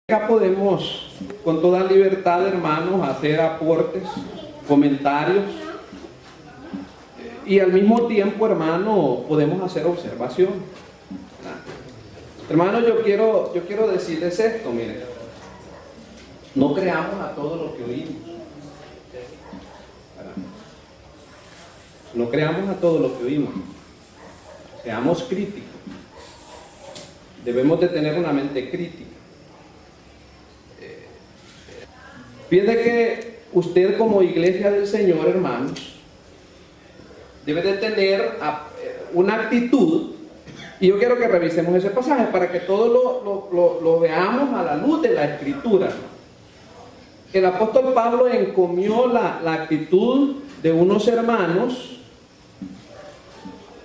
Acá podemos con toda libertad, hermanos, hacer aportes, comentarios y al mismo tiempo, hermano, podemos hacer observación. Hermano, yo quiero decirles esto, miren, no creamos a todo lo que oímos. No creamos a todo lo que oímos. Seamos críticos. Debemos de tener una mente crítica. Fíjate que usted como iglesia del Señor, hermanos, debe de tener una actitud, y yo quiero que revisemos ese pasaje para que todo lo veamos a la luz de la Escritura. El apóstol Pablo encomió la actitud de unos hermanos,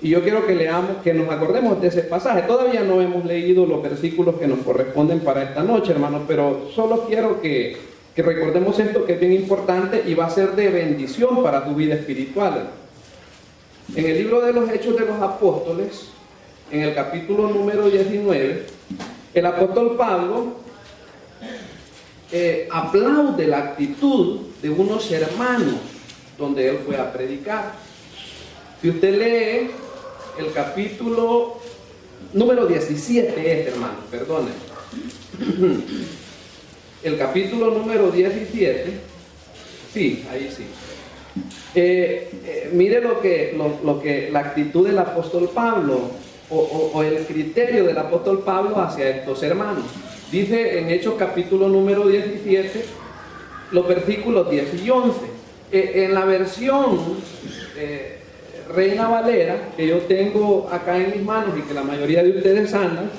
y yo quiero que leamos, que nos acordemos de ese pasaje. Todavía no hemos leído los versículos que nos corresponden para esta noche, hermanos, pero solo quiero que recordemos esto, que es bien importante y va a ser de bendición para tu vida espiritual. En el libro de los Hechos de los Apóstoles, en el capítulo número 19, el apóstol Pablo aplaude la actitud de unos hermanos donde él fue a predicar. Si usted lee el capítulo número 17, hermano, perdone. El capítulo número 17, sí, ahí sí. Mire lo que la actitud del apóstol Pablo o el criterio del apóstol Pablo hacia estos hermanos. Dice en Hechos capítulo número 17, los versículos 10 y 11. En la versión Reina Valera, que yo tengo acá en mis manos y que la mayoría de ustedes andan,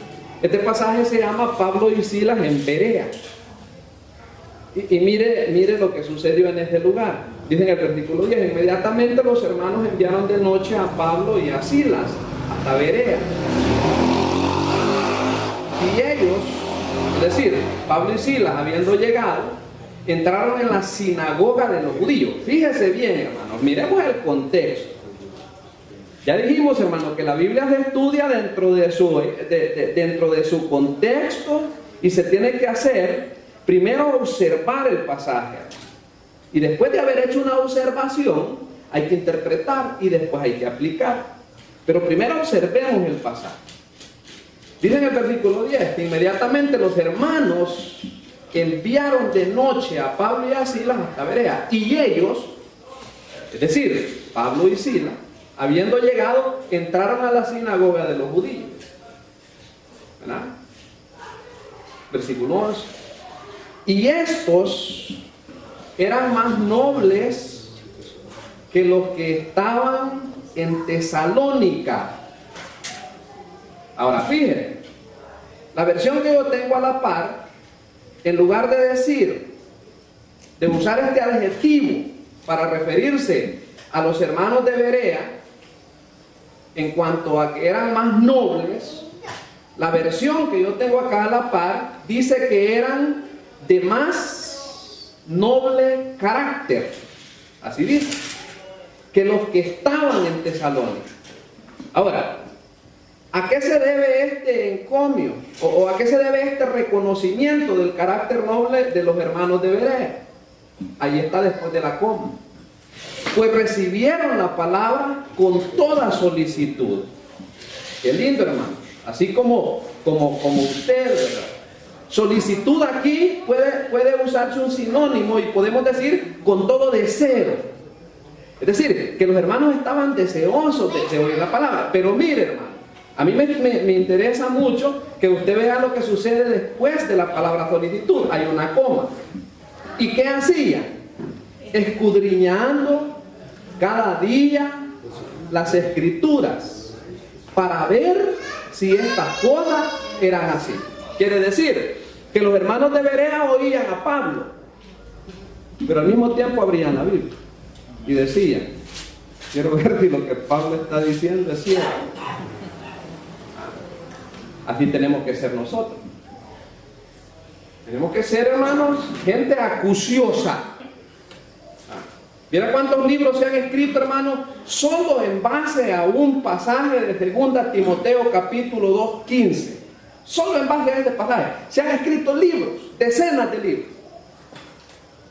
este pasaje se llama Pablo y Silas en Berea. Y mire lo que sucedió en este lugar. Dice en el versículo 10: inmediatamente los hermanos enviaron de noche a Pablo y a Silas hasta Berea. Y ellos, es decir, Pablo y Silas, habiendo llegado, entraron en la sinagoga de los judíos. Fíjese bien, hermanos, miremos el contexto. Ya dijimos, hermanos, que la Biblia se estudia dentro de su contexto y se tiene que hacer primero observar el pasaje, y después de haber hecho una observación hay que interpretar y después hay que aplicar. Pero primero observemos el pasaje. Dice en el versículo 10 que inmediatamente los hermanos enviaron de noche a Pablo y a Silas hasta Berea, y ellos, es decir, Pablo y Silas, habiendo llegado, entraron a la sinagoga de los judíos. ¿Verdad? Versículo 11. Y estos eran más nobles que los que estaban en Tesalónica. Ahora fíjense, la versión que yo tengo a la par, en lugar de usar este adjetivo para referirse a los hermanos de Berea, en cuanto a que eran más nobles, la versión que yo tengo acá a la par dice que eran de más noble carácter, así dice, que los que estaban en Tesalónica. Ahora, ¿a qué se debe este encomio? ¿O a qué se debe este reconocimiento del carácter noble de los hermanos de Berea? Ahí está después de la coma. Pues recibieron la palabra con toda solicitud. Qué lindo, hermano. Así como usted, ¿verdad? Solicitud aquí puede usarse un sinónimo y podemos decir con todo deseo. Es decir, que los hermanos estaban deseosos de oír la palabra. Pero mire, hermano, a mí me interesa mucho que usted vea lo que sucede después de la palabra solicitud. Hay una coma. ¿Y qué hacían? Escudriñando cada día las escrituras para ver si estas cosas eran así. Quiere decir que los hermanos de Berea oían a Pablo, pero al mismo tiempo abrían la Biblia y decían: quiero ver si lo que Pablo está diciendo es cierto. Así tenemos que ser nosotros. Tenemos que ser, hermanos, gente acuciosa. Mira cuántos libros se han escrito, hermanos, solo en base a un pasaje de 2 Timoteo capítulo 2:15. Solo en base a este pasaje se han escrito libros. decenas de libros.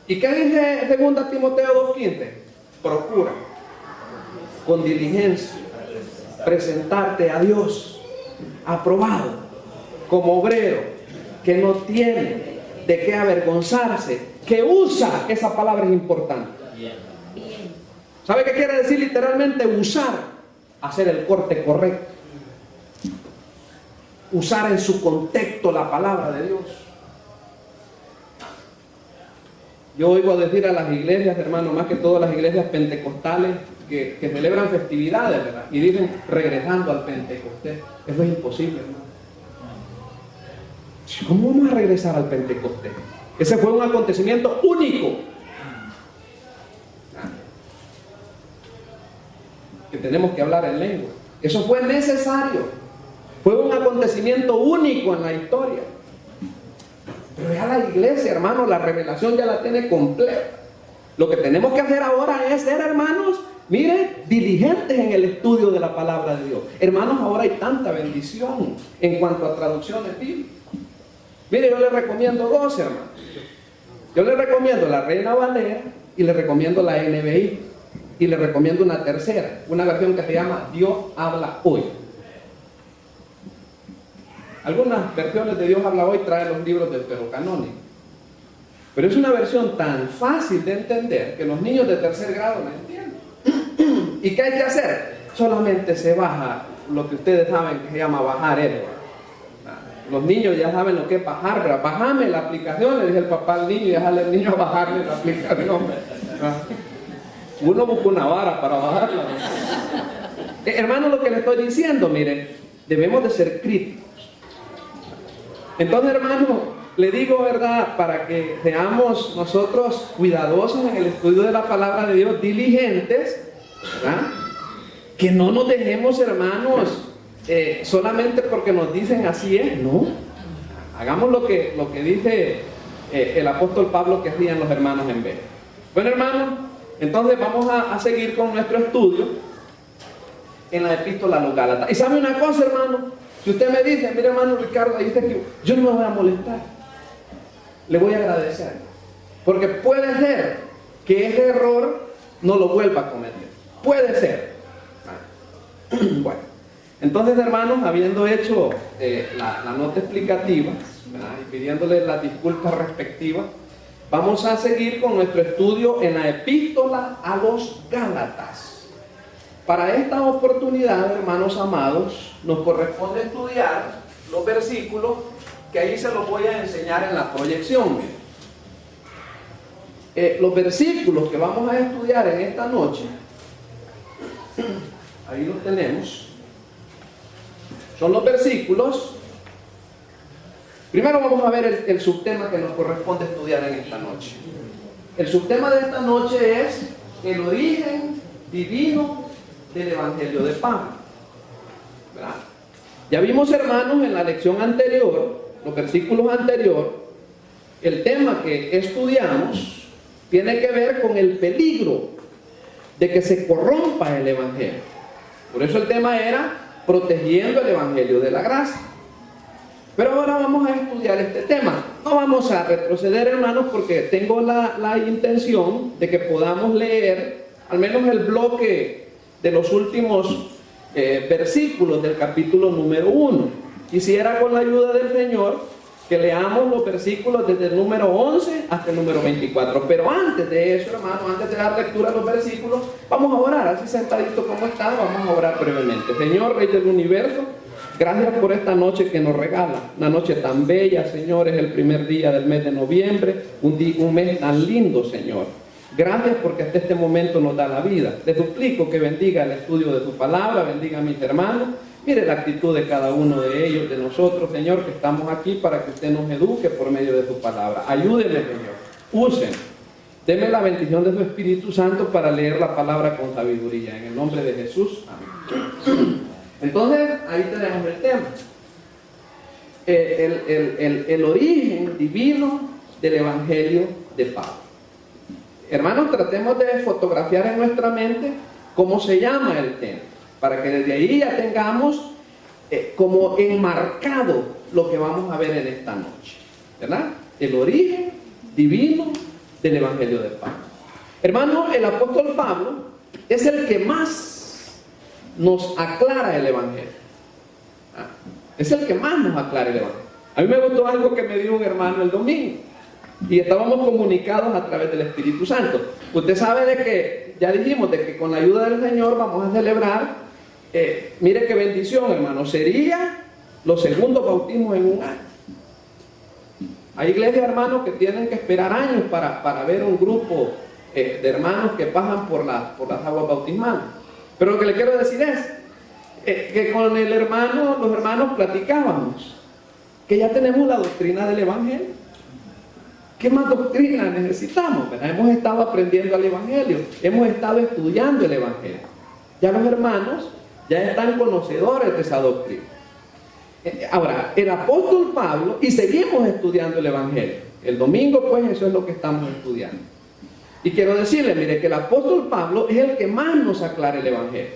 ¿Y qué dice 2 Timoteo 2:15? Procura con diligencia presentarte a Dios aprobado como obrero que no tiene de qué avergonzarse, que usa, esa palabra es importante. ¿Sabe qué quiere decir literalmente usar? Hacer el corte correcto, usar en su contexto la palabra de Dios. Yo oigo decir a las iglesias, hermano, más que todas las iglesias pentecostales que celebran festividades, ¿verdad? Y dicen regresando al Pentecostés. Eso es imposible, hermano. ¿Cómo vamos a regresar al Pentecostés? Ese fue un acontecimiento único. Que tenemos que hablar en lengua. Eso fue necesario. Fue un acontecimiento único en la historia. Pero ya la iglesia, hermano, la revelación ya la tiene completa. Lo que tenemos que hacer ahora es ser, hermanos, mire, diligentes en el estudio de la palabra de Dios. Hermanos, ahora hay tanta bendición en cuanto a traducciones bíblicas. Mire, yo les recomiendo dos, hermanos. Yo les recomiendo la Reina Valera y les recomiendo la NBI. Y les recomiendo una tercera, una versión que se llama Dios habla hoy. Algunas versiones de Dios habla hoy traen los libros del deuterocanónico. Pero es una versión tan fácil de entender que los niños de tercer grado la entienden. ¿Y qué hay que hacer? Solamente se baja lo que ustedes saben que se llama bajar Edward. Los niños ya saben lo que es bajar, pero bájame la aplicación, le dije el papá al niño y déjale al niño bajarle la aplicación. Uno busca una vara para bajarla. Hermano, lo que le estoy diciendo, miren, debemos de ser críticos. Entonces, hermano, le digo, ¿verdad? Para que seamos nosotros cuidadosos en el estudio de la palabra de Dios, diligentes, ¿verdad? Que no nos dejemos, hermanos, solamente porque nos dicen así es, no. Hagamos lo que dice el apóstol Pablo que hacían los hermanos en vez. Bueno, hermanos, entonces vamos a seguir con nuestro estudio en la epístola a los Gálatas. Y sabe una cosa, hermano, si usted me dice, mire, hermano Ricardo, ahí está aquí, yo no me voy a molestar, le voy a agradecer, porque puede ser que ese error no lo vuelva a cometer, puede ser. Bueno, entonces, hermanos, habiendo hecho la nota explicativa, ¿verdad? Y pidiéndole las disculpas respectivas, vamos a seguir con nuestro estudio en la epístola a los Gálatas. Para esta oportunidad, hermanos amados, nos corresponde estudiar los versículos que ahí se los voy a enseñar en la proyección. Los versículos que vamos a estudiar en esta noche, ahí los tenemos, son los versículos. Primero vamos a ver el subtema que nos corresponde estudiar en esta noche. El subtema de esta noche es el origen divino del Evangelio de Pablo. ¿Verdad? Ya vimos, hermanos, en la lección anterior, los versículos anteriores, el tema que estudiamos tiene que ver con el peligro de que se corrompa el Evangelio. Por eso el tema era protegiendo el Evangelio de la gracia. Pero ahora vamos a estudiar este tema. No vamos a retroceder, hermanos, porque tengo la intención de que podamos leer al menos el bloque de los últimos versículos del capítulo número 1. Quisiera, con la ayuda del Señor, que leamos los versículos desde el número 11 hasta el número 24. Pero antes de eso, hermano, antes de dar lectura a los versículos, vamos a orar. Así sentadito como está, vamos a orar brevemente. Señor, Rey del universo, gracias por esta noche que nos regala. Una noche tan bella, Señor, es el primer día del mes de noviembre, un mes tan lindo, Señor. Gracias porque hasta este momento nos da la vida. Le suplico que bendiga el estudio de tu palabra, bendiga a mis hermanos. Mire la actitud de cada uno de ellos, de nosotros, Señor, que estamos aquí para que usted nos eduque por medio de tu palabra. Ayúdenme, Señor. Usen. Deme la bendición de su Espíritu Santo para leer la palabra con sabiduría. En el nombre de Jesús. Amén. Entonces, ahí tenemos el tema. El origen divino del Evangelio de Pablo. Hermanos, tratemos de fotografiar en nuestra mente cómo se llama el tema, para que desde ahí ya tengamos como enmarcado lo que vamos a ver en esta noche, ¿verdad? el origen divino del Evangelio de Pablo. Hermano, el apóstol Pablo es el que más nos aclara el Evangelio. Es el que más nos aclara el Evangelio. A mí me gustó algo que me dijo un hermano el domingo, y estábamos comunicados a través del Espíritu Santo. Usted sabe de que, ya dijimos, de que con la ayuda del Señor vamos a celebrar, mire qué bendición, hermano, sería los segundos bautismos en un año. Hay iglesias, hermanos, que tienen que esperar años para ver un grupo de hermanos que pasan por las aguas bautismales. Pero lo que le quiero decir es que con los hermanos platicábamos que ya tenemos la doctrina del Evangelio. ¿Qué más doctrina necesitamos? ¿Verdad? Hemos estado aprendiendo el Evangelio, hemos estado estudiando el Evangelio. Ya los hermanos ya están conocedores de esa doctrina. Ahora, el apóstol Pablo, y seguimos estudiando el Evangelio. El domingo, pues, eso es lo que estamos estudiando. Y quiero decirle, mire, que el apóstol Pablo es el que más nos aclara el Evangelio.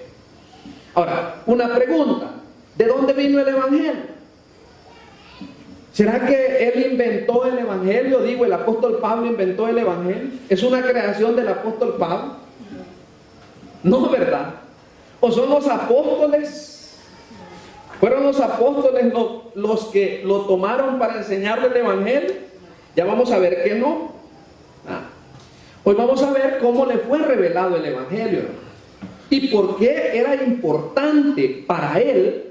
Ahora, una pregunta: ¿de dónde vino el Evangelio? ¿Será que él inventó el Evangelio? Digo, el apóstol Pablo inventó el Evangelio. ¿Es una creación del apóstol Pablo? No, ¿verdad? ¿O son los apóstoles? ¿Fueron los apóstoles los que lo tomaron para enseñarle el Evangelio? Ya vamos a ver que no. Hoy vamos a ver cómo le fue revelado el Evangelio y por qué era importante para él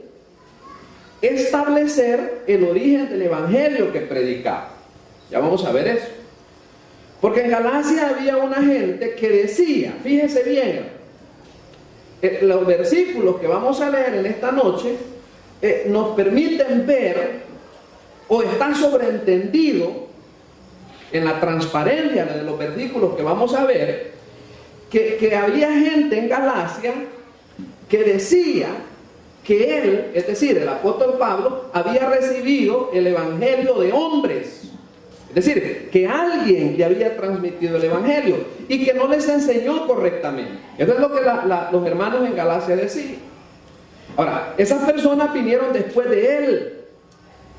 establecer el origen del Evangelio que predicaba. Ya vamos a ver eso. Porque en Galacia había una gente que decía, fíjese bien, los versículos que vamos a leer en esta noche nos permiten ver, o está sobreentendido en la transparencia de los versículos que vamos a ver, que había gente en Galacia que decía que él, es decir, el apóstol Pablo, había recibido el Evangelio de hombres. Es decir, que alguien le había transmitido el Evangelio y que no les enseñó correctamente. Eso es lo que los hermanos en Galacia decían. Ahora, esas personas vinieron después de él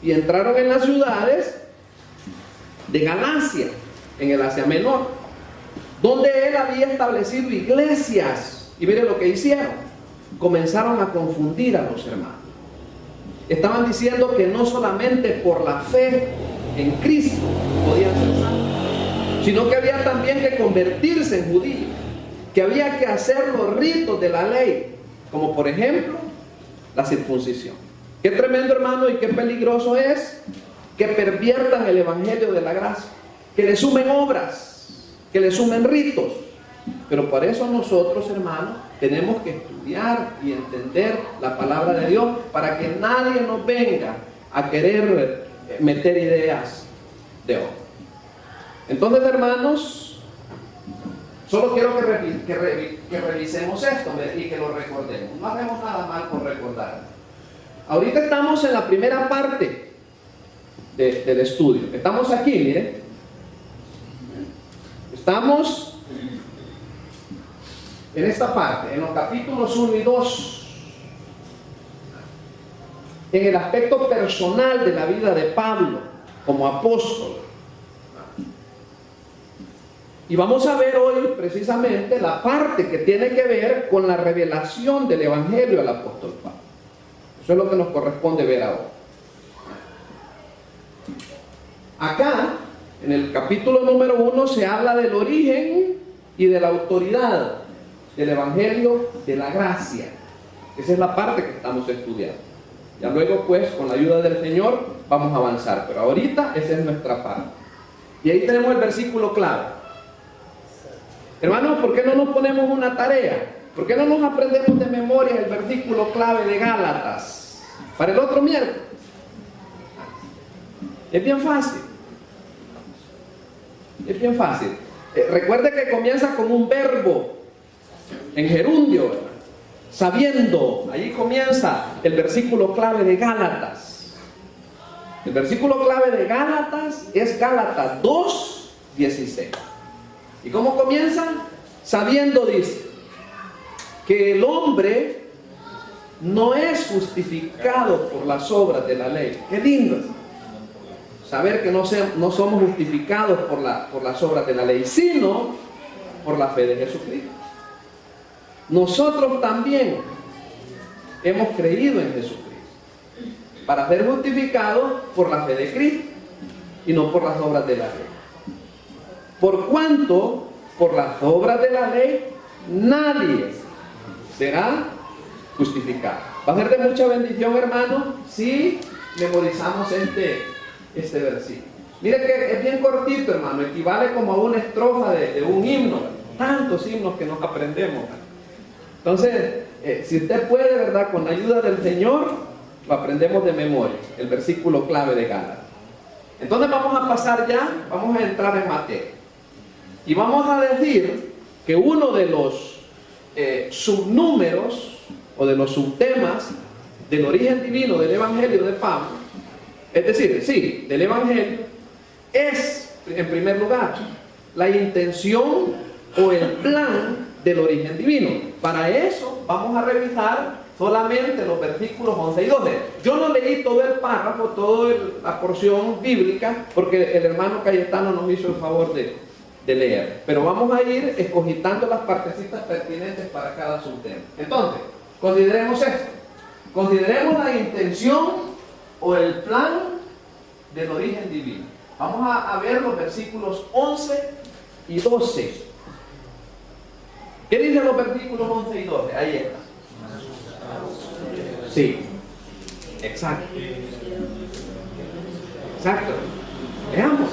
y entraron en las ciudades de Galacia, en el Asia Menor, donde él había establecido iglesias. Y miren lo que hicieron: comenzaron a confundir a los hermanos. Estaban diciendo que no solamente por la fe en Cristo podían ser salvos, sino que había también que convertirse en judíos, que había que hacer los ritos de la ley, como por ejemplo la circuncisión. Qué tremendo, hermano, y qué peligroso es que perviertan el Evangelio de la gracia, que le sumen obras, que le sumen ritos. Pero por eso nosotros, hermanos, tenemos que estudiar y entender la palabra de Dios, para que nadie nos venga a querer meter ideas de otro. Entonces, hermanos, solo quiero que revisemos esto y que lo recordemos. No hacemos nada mal por recordar. Ahorita estamos en la primera parte del estudio. Estamos aquí, miren. Estamos en esta parte, en los capítulos 1 y 2, en el aspecto personal de la vida de Pablo como apóstol. Y vamos a ver hoy precisamente la parte que tiene que ver con la revelación del Evangelio al apóstol Pablo. Eso es lo que nos corresponde ver ahora. Acá, en el capítulo número 1, se habla del origen y de la autoridad del Evangelio de la gracia. Esa es la parte que estamos estudiando. Ya luego, pues, con la ayuda del Señor, vamos a avanzar. Pero ahorita esa es nuestra parte. Y ahí tenemos el versículo clave. Hermanos, ¿por qué no nos ponemos una tarea? ¿Por qué no nos aprendemos de memoria el versículo clave de Gálatas para el otro miércoles? Es bien fácil. Es bien fácil. Recuerde que comienza con un verbo en gerundio, ¿verdad? Sabiendo. Allí comienza el versículo clave de Gálatas. El versículo clave de Gálatas es Gálatas 2:16. ¿Y cómo comienza? Sabiendo, dice, que el hombre no es justificado por las obras de la ley. Qué lindo, saber que no somos justificados por las obras de la ley, sino por la fe de Jesucristo. Nosotros también hemos creído en Jesucristo para ser justificados por la fe de Cristo y no por las obras de la ley. Por cuanto, por las obras de la ley, nadie será justificado. Va a ser de mucha bendición, hermano, si memorizamos este versículo. Mire que es bien cortito, hermano, equivale como a una estrofa de un himno. Tantos himnos que nos aprendemos. Entonces, si usted puede, ¿verdad?, con la ayuda del Señor, lo aprendemos de memoria, el versículo clave de Gálatas. Entonces vamos a pasar ya, vamos a entrar en materia. Y vamos a decir que uno de los subnúmeros o de los subtemas del origen divino del Evangelio de Pablo, es decir, sí, del Evangelio, es, en primer lugar, la intención o el plan del origen divino. Para eso vamos a revisar solamente los versículos 11 y 12. Yo no leí todo el párrafo, toda la porción bíblica, porque el hermano Cayetano nos hizo el favor de leer. Pero vamos a ir escogitando las partecitas pertinentes para cada subtema. Entonces, consideremos esto. Consideremos la intención o el plan del origen divino. Vamos a ver los versículos 11 y 12. ¿Qué dicen los versículos 11 y 12? Ahí está. Sí, exacto. Exacto. Veamos.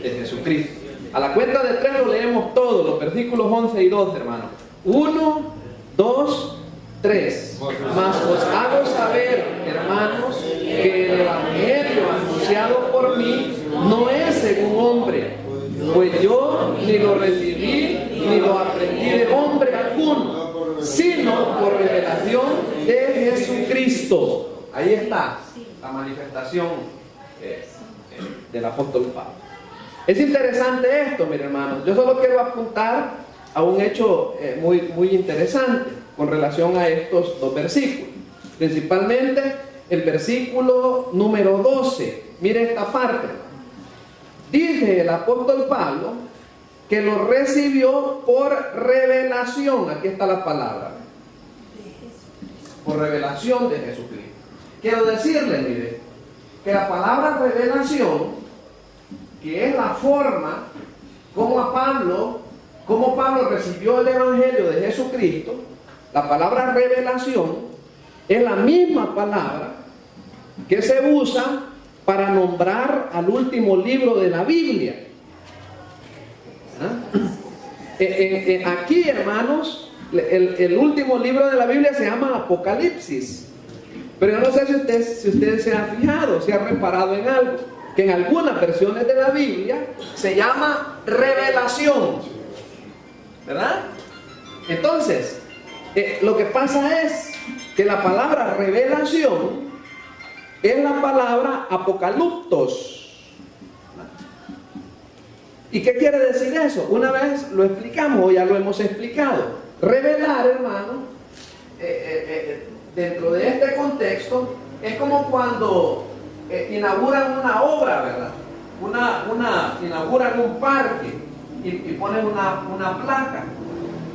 De Jesucristo. A la cuenta de 3 lo leemos todos, los versículos 11 y 12, hermano. 1, 2, 3. Mas os hago saber, hermanos, que el evangelio anunciado por mí no es según hombre, pues yo ni lo recibí ni lo aprendí de hombre alguno, sino por revelación de Jesucristo. Ahí está la manifestación del apóstol Pablo. Es interesante esto, mis hermanos. Yo solo quiero apuntar a un hecho muy interesante con relación a estos dos versículos. Principalmente el versículo número 12. Mire esta parte. Dice el apóstol Pablo que lo recibió por revelación. Aquí está la palabra. Por revelación de Jesucristo. Quiero decirle, mire, que la palabra revelación, que es la forma como Pablo recibió el evangelio de Jesucristo, la palabra revelación es la misma palabra que se usa para nombrar al último libro de la Biblia. Aquí, hermanos, el último libro de la Biblia se llama Apocalipsis. Pero yo no sé si usted se ha fijado, se ha reparado en algo, que en algunas versiones de la Biblia se llama revelación, ¿verdad? Entonces, lo que pasa es que la palabra revelación es la palabra apocaliptos. ¿Y qué quiere decir eso? Una vez lo explicamos, o ya lo hemos explicado. Revelar, hermano, dentro de este contexto, es como cuando inauguran una obra, ¿verdad? Inauguran un parque y ponen una placa.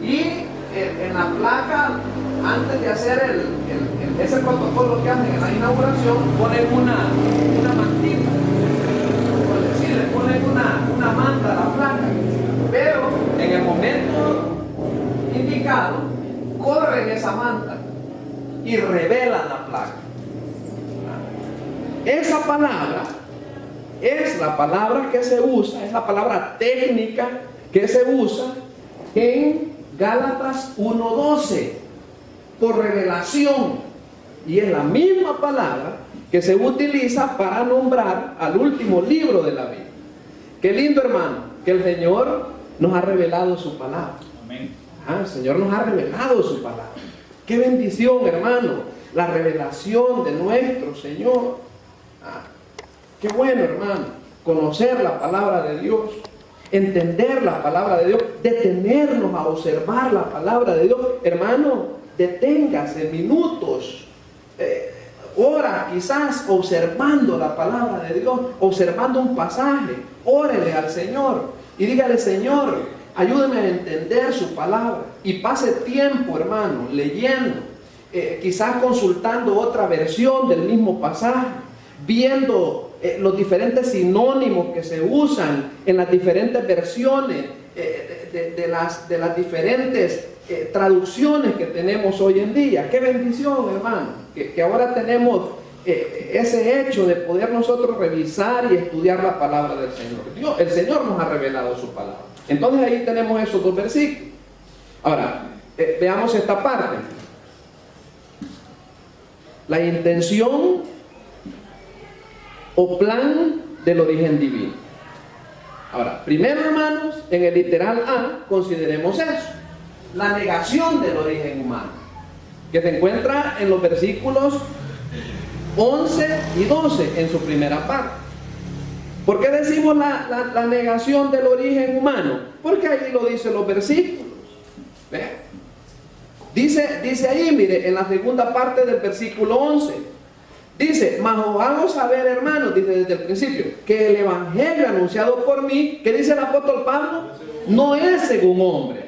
Y en la placa, antes de hacer ese protocolo que hacen en la inauguración, ponen una mantita. Por decir, le ponen una manta a la placa. Pero en el momento indicado, corren esa manta y revelan la placa. Esa palabra es la palabra que se usa, es la palabra técnica que se usa en Gálatas 1:12, por revelación, y es la misma palabra que se utiliza para nombrar al último libro de la Biblia. Qué lindo, hermano, que el Señor nos ha revelado su palabra. Amén. El Señor nos ha revelado su palabra. Qué bendición, hermano, la revelación de nuestro Señor. Qué bueno, hermano, conocer la palabra de Dios. entender la palabra de Dios, detenernos a observar la palabra de Dios. Hermano, deténgase minutos, horas quizás observando la palabra de Dios, observando un pasaje. Órele al Señor y dígale: Señor, ayúdeme a entender su palabra. Y pase tiempo, hermano, leyendo, quizás consultando otra versión del mismo pasaje, viendo los diferentes sinónimos que se usan en las diferentes versiones de las diferentes traducciones que tenemos hoy en día. ¡Qué bendición, hermano! Que ahora tenemos ese hecho de poder nosotros revisar y estudiar la palabra del Señor. El Señor nos ha revelado su palabra. Entonces ahí tenemos esos dos versículos. Ahora, veamos esta parte. La intención o plan del origen divino. Ahora, primero, hermanos, en el literal A, consideremos eso: la negación del origen humano, que se encuentra en los versículos 11 y 12 en su primera parte. ¿Por qué decimos la negación del origen humano? Porque ahí lo dicen los versículos. ¿Ve? Dice ahí, mire, en la segunda parte del versículo 11, dice: mas os hago saber, hermanos, dice desde el principio, que el evangelio anunciado por mí, que dice el apóstol Pablo, no es según hombre.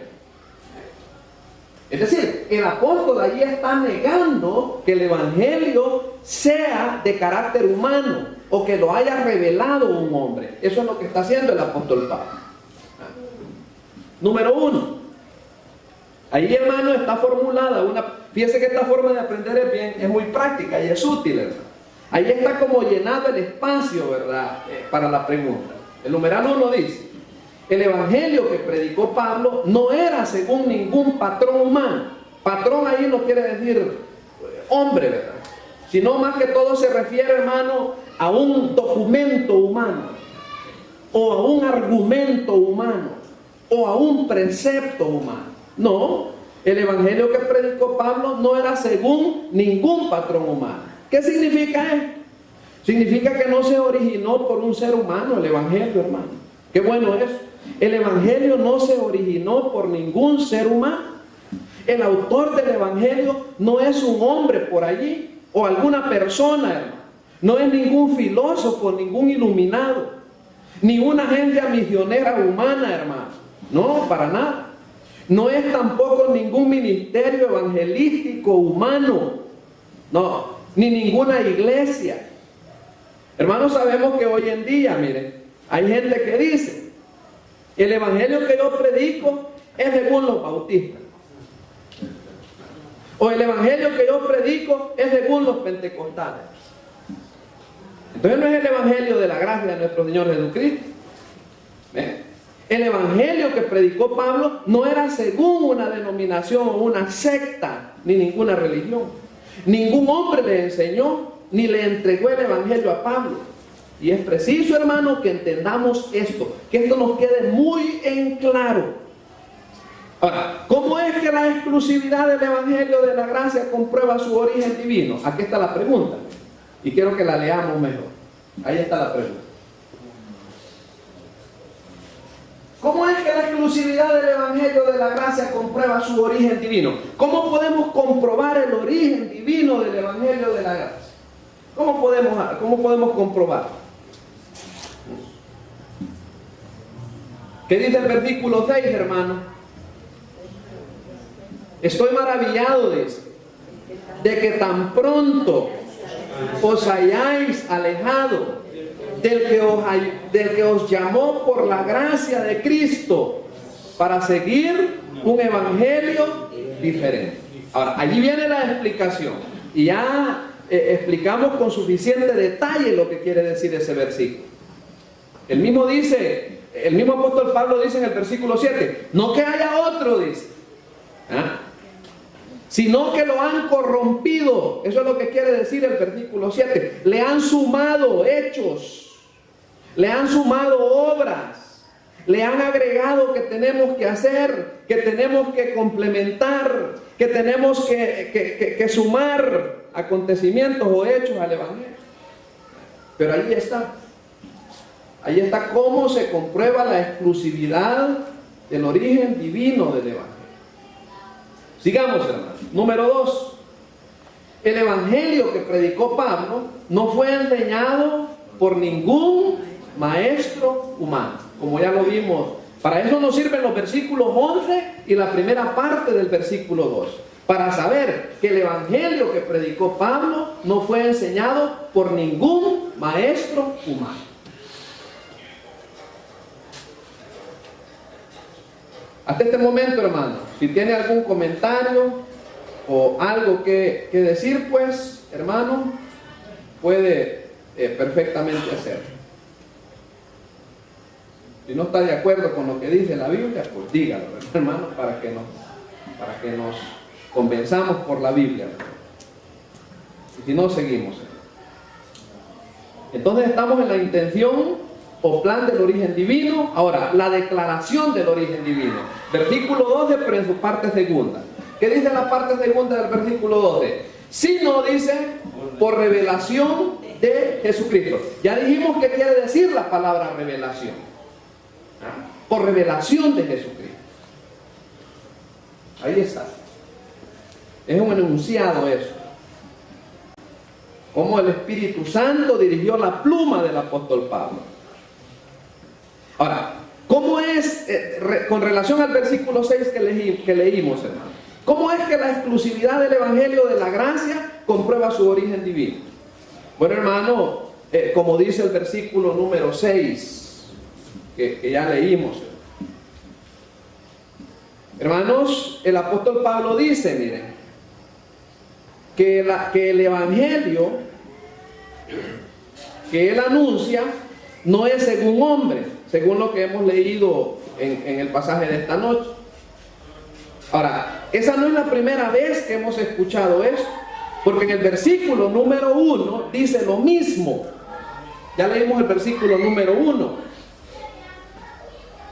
Es decir, el apóstol allí está negando que el evangelio sea de carácter humano o que lo haya revelado un hombre. Eso es lo que está haciendo el apóstol Pablo. Número 1. Ahí, hermano, está formulada fíjese que esta forma de aprender es muy práctica y es útil, ¿verdad? Ahí está como llenado el espacio, ¿verdad? Para la pregunta. El numeral 1 dice: el evangelio que predicó Pablo no era según ningún patrón humano. Patrón ahí no quiere decir hombre, ¿verdad? Sino más que todo se refiere, hermano, a un documento humano, o a un argumento humano, o a un precepto humano. No, el evangelio que predicó Pablo no era según ningún patrón humano. ¿Qué significa esto? Significa que no se originó por un ser humano el evangelio, hermano. Qué bueno eso. El evangelio no se originó por ningún ser humano. El autor del evangelio no es un hombre por allí o alguna persona, hermano. No es ningún filósofo, ningún iluminado, ni una agencia misionera humana, hermano. No, para nada. No es tampoco ningún ministerio evangelístico humano. No, ni ninguna iglesia. Hermanos, sabemos que hoy en día, miren, hay gente que dice: el evangelio que yo predico es según los bautistas, o el evangelio que yo predico es según los pentecostales. Entonces no es el evangelio de la gracia de nuestro Señor Jesucristo. El evangelio que predicó Pablo no era según una denominación o una secta, ni ninguna religión. Ningún hombre le enseñó ni le entregó el evangelio a Pablo. Y es preciso, hermano, que entendamos esto, que esto nos quede muy en claro. Ahora, ¿cómo es que la exclusividad del evangelio de la gracia comprueba su origen divino? Aquí está la pregunta, y quiero que la leamos mejor. Ahí está la pregunta. ¿Cómo es que la exclusividad del evangelio de la gracia comprueba su origen divino? ¿Cómo podemos comprobar el origen divino del evangelio de la gracia? ¿Cómo podemos comprobarlo? ¿Qué dice el versículo 6, hermano? Estoy maravillado de que tan pronto os hayáis alejado del que os llamó por la gracia de Cristo para seguir un evangelio diferente. Ahora, allí viene la explicación y ya explicamos con suficiente detalle lo que quiere decir ese versículo. El mismo apóstol Pablo dice en el versículo 7, no que haya otro, dice, sino que lo han corrompido. Eso es lo que quiere decir el versículo 7. Le han sumado hechos, le han sumado obras, le han agregado que tenemos que hacer, que tenemos que complementar, que tenemos que sumar acontecimientos o hechos al evangelio. Pero ahí está. Ahí está cómo se comprueba la exclusividad del origen divino del Evangelio. Sigamos, hermanos. Número 2. El Evangelio que predicó Pablo no fue enseñado por ningún maestro humano, como ya lo vimos. Para eso nos sirven los versículos 11 y la primera parte del versículo 2. Para saber que el Evangelio que predicó Pablo no fue enseñado por ningún maestro humano. Hasta este momento, hermano, si tiene algún comentario o algo que decir, pues, hermano, puede perfectamente hacerlo. Si no está de acuerdo con lo que dice la Biblia, pues dígalo, hermano, para que nos convenzamos por la Biblia. Y si no, seguimos. Entonces estamos en la intención o plan del origen divino. Ahora, la declaración del origen divino. Versículo 12, pero en su parte segunda. ¿Qué dice la parte segunda del versículo 12? Si no, dice, por revelación de Jesucristo. Ya dijimos qué quiere decir la palabra revelación. Por revelación de Jesucristo. Ahí está. Es un enunciado eso. Como el Espíritu Santo dirigió la pluma del apóstol Pablo. Ahora, ¿cómo es, con relación al versículo 6 que leímos, hermano? ¿Cómo es que la exclusividad del Evangelio de la gracia comprueba su origen divino? Bueno, hermano, como dice el versículo número 6, que ya leímos. Hermanos, el apóstol Pablo dice, miren, que el Evangelio que él anuncia no es según hombre, según lo que hemos leído en el pasaje de esta noche. Ahora, esa no es la primera vez que hemos escuchado esto, porque en el versículo número 1 dice lo mismo. Ya leímos el versículo número 1.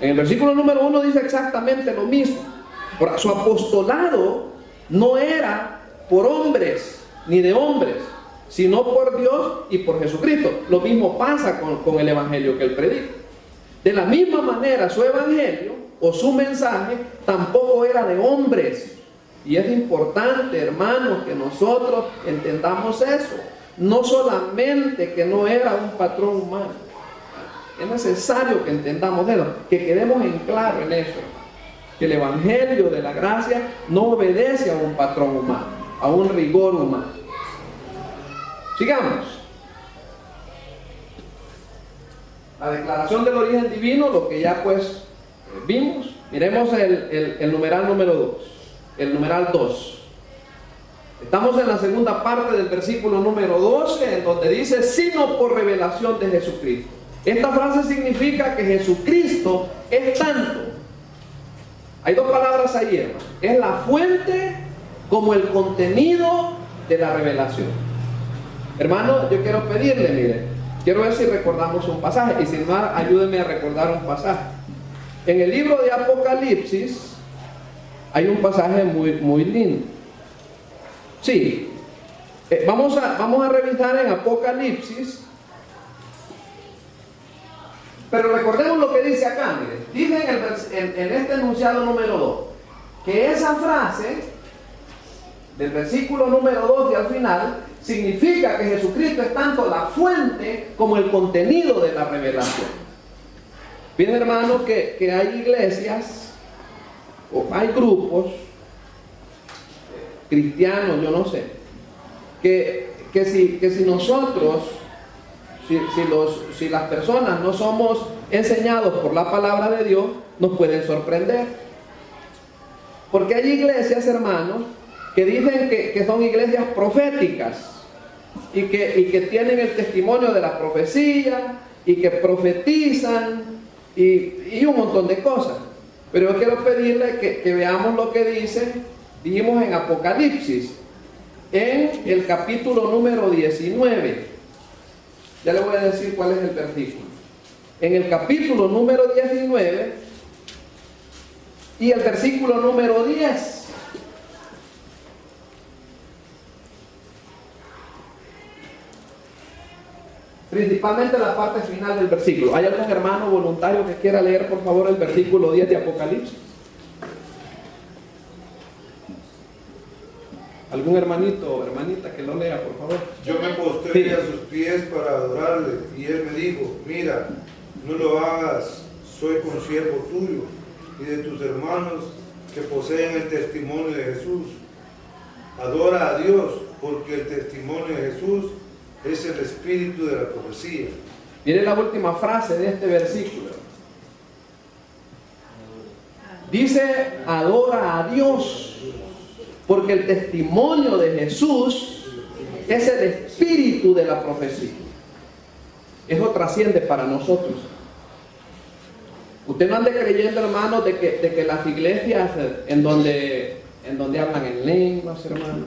En el versículo número 1 dice exactamente lo mismo. Ahora, su apostolado no era por hombres ni de hombres, sino por Dios y por Jesucristo. Lo mismo pasa con el Evangelio que él predica. De la misma manera, su Evangelio o su mensaje tampoco era de hombres. Y es importante, hermanos, que nosotros entendamos eso. No solamente que no era un patrón humano. Es necesario que entendamos eso, que quedemos en claro en eso. Que el Evangelio de la gracia no obedece a un patrón humano, a un rigor humano. Sigamos. La declaración del origen divino, lo que ya pues vimos. Miremos el numeral número 2. El numeral 2. Estamos en la segunda parte del versículo número 12, en donde dice, sino por revelación de Jesucristo. Esta frase significa que Jesucristo es tanto. Hay dos palabras ahí, hermano. Es la fuente como el contenido de la revelación. Hermano, yo quiero pedirle, mire, quiero ver si recordamos un pasaje, y sin más, ayúdenme a recordar un pasaje. En el libro de Apocalipsis hay un pasaje muy lindo. Sí, vamos a revisar en Apocalipsis, pero recordemos lo que dice acá, mire. Dice en este enunciado número 2, que esa frase del versículo número 12 al final significa que Jesucristo es tanto la fuente como el contenido de la revelación. Bien, hermano, que hay iglesias o hay grupos cristianos, yo no sé, que si nosotros, si las personas no somos enseñados por la palabra de Dios, nos pueden sorprender. Porque hay iglesias, hermanos, que dicen que son iglesias proféticas y que tienen el testimonio de la profecía y que profetizan y un montón de cosas. Pero yo quiero pedirle que veamos lo que dijimos en Apocalipsis, en el capítulo número 19. Ya le voy a decir cuál es el versículo. En el capítulo número 19 y el versículo número 10. principalmente la parte final del versículo. ¿Hay algún hermano voluntario que quiera leer, por favor, el versículo 10 de Apocalipsis? ¿Algún hermanito o hermanita que lo lea, por favor? Yo me postré a sus pies para adorarle, y él me dijo: mira, no lo hagas, soy consiervo tuyo y de tus hermanos que poseen el testimonio de Jesús. Adora a Dios, porque el testimonio de Jesús es el espíritu de la profecía. Mire la última frase de este versículo. Dice: adora a Dios, porque el testimonio de Jesús es el espíritu de la profecía. Eso trasciende para nosotros. Usted no ande creyendo, hermano, de que las iglesias en donde hablan en lenguas, hermano.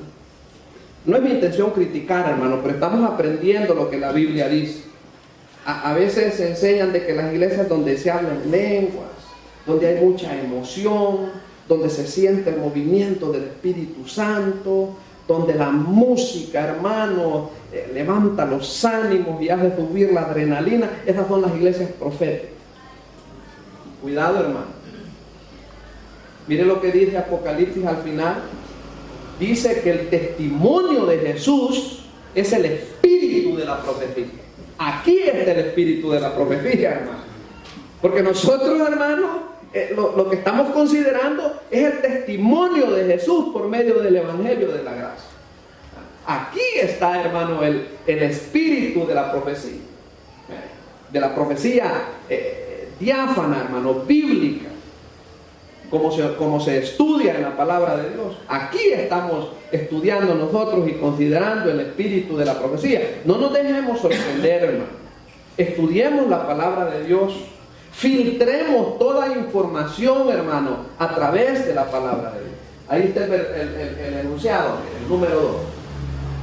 No es mi intención criticar, hermano, pero estamos aprendiendo lo que la Biblia dice. A veces se enseñan de que las iglesias donde se habla en lenguas, donde hay mucha emoción, donde se siente el movimiento del Espíritu Santo, donde la música, hermano, levanta los ánimos y hace subir la adrenalina. Esas son las iglesias proféticas. Cuidado, hermano. Mire lo que dice Apocalipsis al final. Dice que el testimonio de Jesús es el espíritu de la profecía. Aquí está el espíritu de la profecía, hermano. Porque nosotros, hermano, lo que estamos considerando es el testimonio de Jesús por medio del Evangelio de la gracia. Aquí está, hermano, el espíritu de la profecía. De la profecía diáfana, hermano, bíblica. Como se estudia en la palabra de Dios. Aquí estamos estudiando nosotros y considerando el espíritu de la profecía. No nos dejemos sorprender, hermano. Estudiemos la palabra de Dios. Filtremos toda información, hermano, a través de la palabra de Dios. Ahí está el enunciado, el número 2.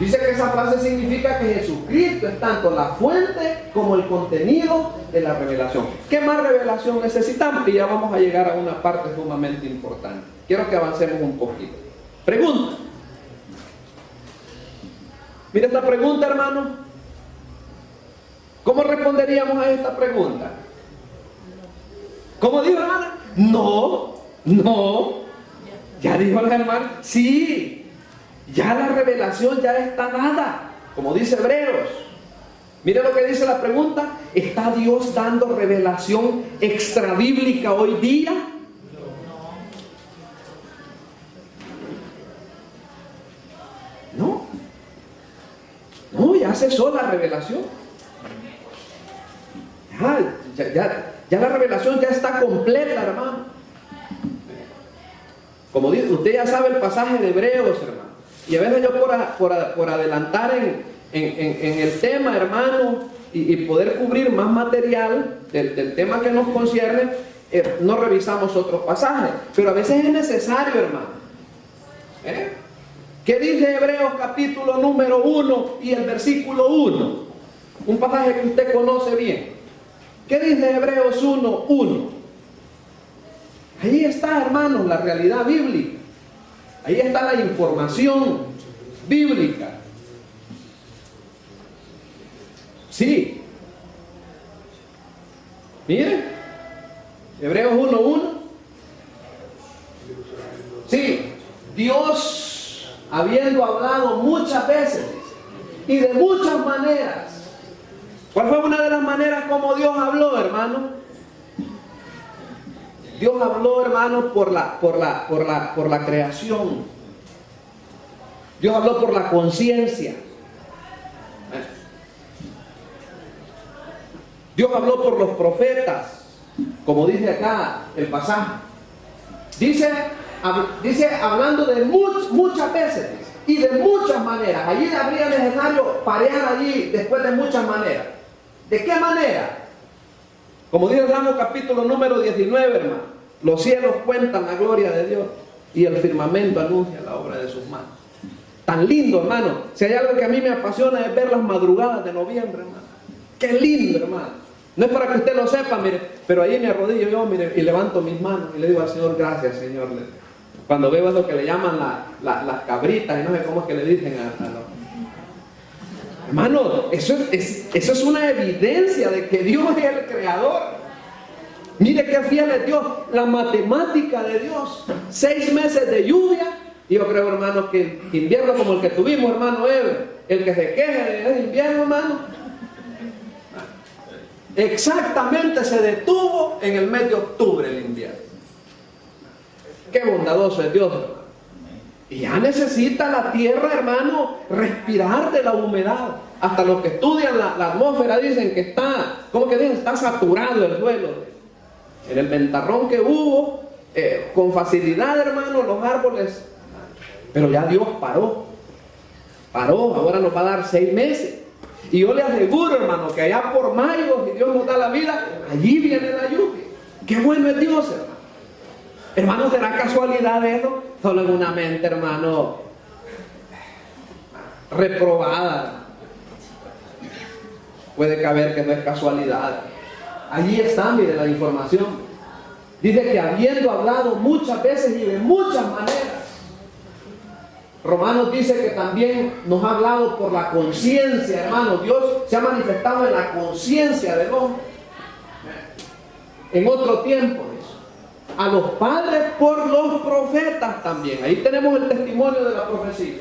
Dice que esa frase significa que Jesucristo es tanto la fuente como el contenido de la revelación. ¿Qué más revelación necesitamos? Y ya vamos a llegar a una parte sumamente importante. Quiero que avancemos un poquito. Pregunta. Mira esta pregunta, hermano. ¿Cómo responderíamos a esta pregunta? ¿Cómo dijo, hermana? No. Ya dijo la hermana, sí. Ya la revelación ya está dada, como dice Hebreos. Mire lo que dice la pregunta: ¿está Dios dando revelación extrabíblica hoy día? No, ya cesó la revelación. Ya la revelación ya está completa, hermano. Como dice, usted ya sabe el pasaje de Hebreos, hermano. Y a veces yo por adelantar en el tema, hermano, y poder cubrir más material del tema que nos concierne, no revisamos otros pasajes. Pero a veces es necesario, hermano. ¿Qué dice Hebreos capítulo número 1 y el versículo 1? Un pasaje que usted conoce bien. ¿Qué dice Hebreos 1:1? Ahí está, hermanos, la realidad bíblica. Ahí está la información bíblica. Sí. Miren, Hebreos 1:1. Sí, Dios, habiendo hablado muchas veces y de muchas maneras. ¿Cuál fue una de las maneras como Dios habló, hermano? Dios habló, hermano, por la creación. Dios habló por la conciencia. Dios habló por los profetas, como dice acá el pasaje. Dice hablando de muchas veces y de muchas maneras. Allí habría necesario parear allí después de muchas maneras. ¿De qué manera? Como dice el Salmo capítulo número 19, hermano. Los cielos cuentan la gloria de Dios y el firmamento anuncia la obra de sus manos. Tan lindo, hermano. Si hay algo que a mí me apasiona es ver las madrugadas de noviembre, hermano. Qué lindo, hermano. No es para que usted lo sepa, mire, pero ahí me arrodillo yo, mire, y levanto mis manos y le digo al Señor: gracias, Señor. Cuando veo lo que le llaman las cabritas, y no sé cómo es que le dicen a los... Hermano, eso es una evidencia de que Dios es el creador. Mire qué fiel es Dios, la matemática de Dios. 6 meses de lluvia. Y yo creo, hermano, que invierno como el que tuvimos, hermano Ever, el que se queja de invierno, hermano, exactamente se detuvo en el mes de octubre el invierno. Qué bondadoso es Dios, hermano. Y ya necesita la tierra, hermano, respirar de la humedad. Hasta los que estudian la atmósfera dicen que está, ¿cómo que dicen? Está saturado el suelo. En el ventarrón que hubo, con facilidad, hermano, los árboles. Pero ya Dios paró, ahora nos va a dar 6 meses. Y yo le aseguro, hermano, que allá por mayo, si Dios nos da la vida, allí viene la lluvia. Qué bueno es Dios, hermano. Hermano, ¿será casualidad eso? Solo en una mente, hermano, reprobada. Puede caber que no es casualidad. Allí está, mire, la información. Dice que habiendo hablado muchas veces y de muchas maneras, Romanos dice que también nos ha hablado por la conciencia, hermano. Dios se ha manifestado en la conciencia del hombre. En otro tiempo, eso. A los padres por los profetas también. Ahí tenemos el testimonio de la profecía.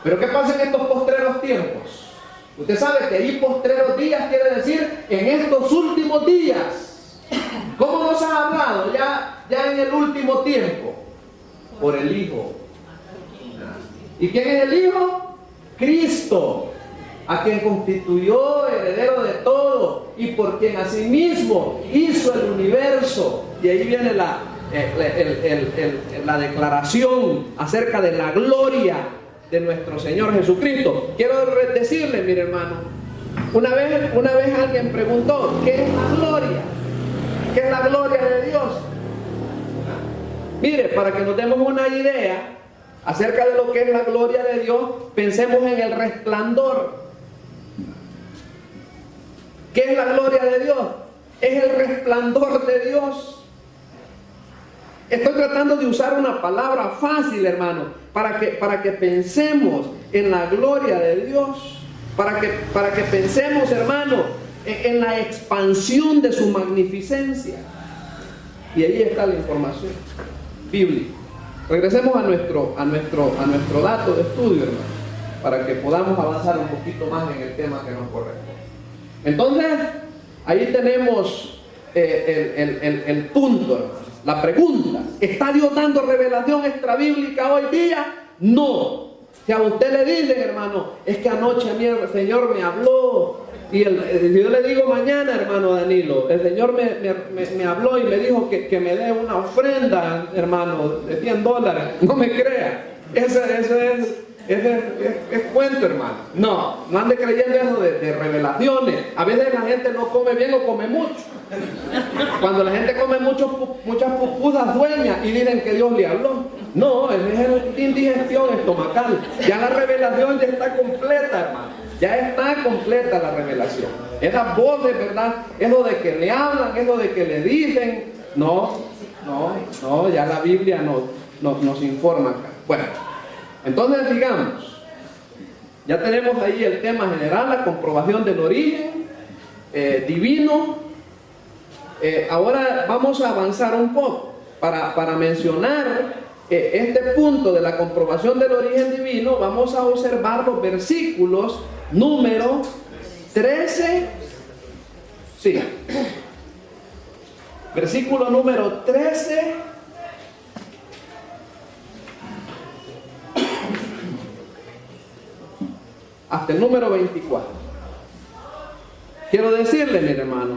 Pero ¿qué pasa en estos postreros tiempos? Usted sabe que ahí postreros días quiere decir en estos últimos días. ¿Cómo nos ha hablado ya en el último tiempo? Por el Hijo. ¿Y quién es el Hijo? Cristo, a quien constituyó heredero de todo y por quien asimismo hizo el universo. Y ahí viene la declaración acerca de la gloria de nuestro Señor Jesucristo. Quiero decirle, mire hermano, una vez alguien preguntó, ¿qué es la gloria? ¿Qué es la gloria de Dios? Mire, para que nos demos una idea acerca de lo que es la gloria de Dios, pensemos en el resplandor. ¿Qué es la gloria de Dios? Es el resplandor de Dios. Estoy tratando de usar una palabra fácil, hermano, para que pensemos en la gloria de Dios, para que pensemos, hermano, en la expansión de su magnificencia. Y ahí está la información bíblica. Regresemos a nuestro dato de estudio, hermano, para que podamos avanzar un poquito más en el tema que nos corresponde. Entonces, ahí tenemos el punto, hermano. La pregunta: ¿está Dios dando revelación extrabíblica hoy día? No. Si a usted le dicen, hermano, es que anoche a mí el Señor me habló, y yo le digo mañana, hermano Danilo, el Señor me habló y me dijo que me dé una ofrenda, hermano, de $100. No me crea. Eso es cuento, hermano. No ande creyendo eso de revelaciones. A veces la gente no come bien o come mucho. Cuando la gente come muchas pupusas sueña y dicen que Dios le habló. No, es indigestión estomacal. Ya la revelación ya está completa, hermano. Ya está completa la revelación. Esas voces, ¿verdad? Eso de que le hablan, eso de que le dicen. No, ya la Biblia nos informa acá. Bueno, entonces digamos, ya tenemos ahí el tema general, la comprobación del origen divino. Ahora vamos a avanzar un poco para mencionar este punto de la comprobación del origen divino. Vamos a observar los versículos número 13, sí, versículo número 13 hasta el número 24. Quiero decirle, mi hermano,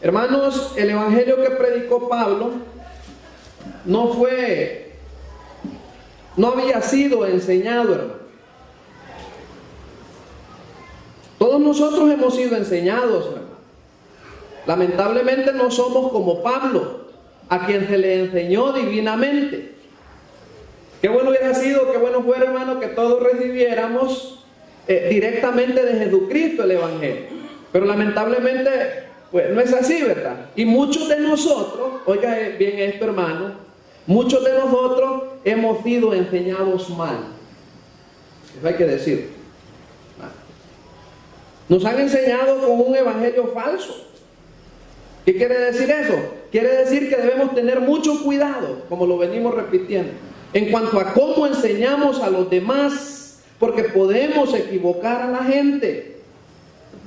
hermanos, el evangelio que predicó Pablo no había sido enseñado, hermano. Todos nosotros hemos sido enseñados, hermano. Lamentablemente no somos como Pablo, a quien se le enseñó divinamente. Qué bueno hubiera sido, qué bueno fuera, hermano, que todos recibiéramos directamente de Jesucristo el evangelio. Pero lamentablemente, pues no es así, ¿verdad? Y muchos de nosotros, oiga bien esto, hermano, muchos de nosotros hemos sido enseñados mal. Eso hay que decir. Nos han enseñado con un evangelio falso. ¿Qué quiere decir eso? Quiere decir que debemos tener mucho cuidado, como lo venimos repitiendo, en cuanto a cómo enseñamos a los demás, porque podemos equivocar a la gente.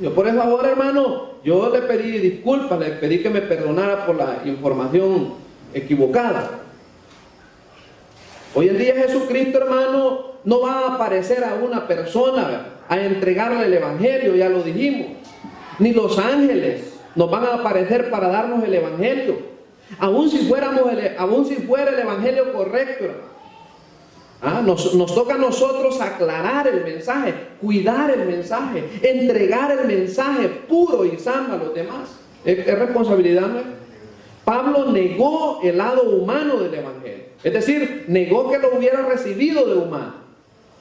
Yo por eso ahora, hermano, yo le pedí disculpas, le pedí que me perdonara por la información equivocada. Hoy en día Jesucristo, hermano, no va a aparecer a una persona a entregarle el evangelio, ya lo dijimos. Ni los ángeles nos van a aparecer para darnos el evangelio, aun si fuera el evangelio correcto, hermano. Nos toca a nosotros aclarar el mensaje, cuidar el mensaje, entregar el mensaje puro y sano a los demás. Es responsabilidad nuestra. Pablo negó el lado humano del evangelio, es decir, negó que lo hubiera recibido de humano.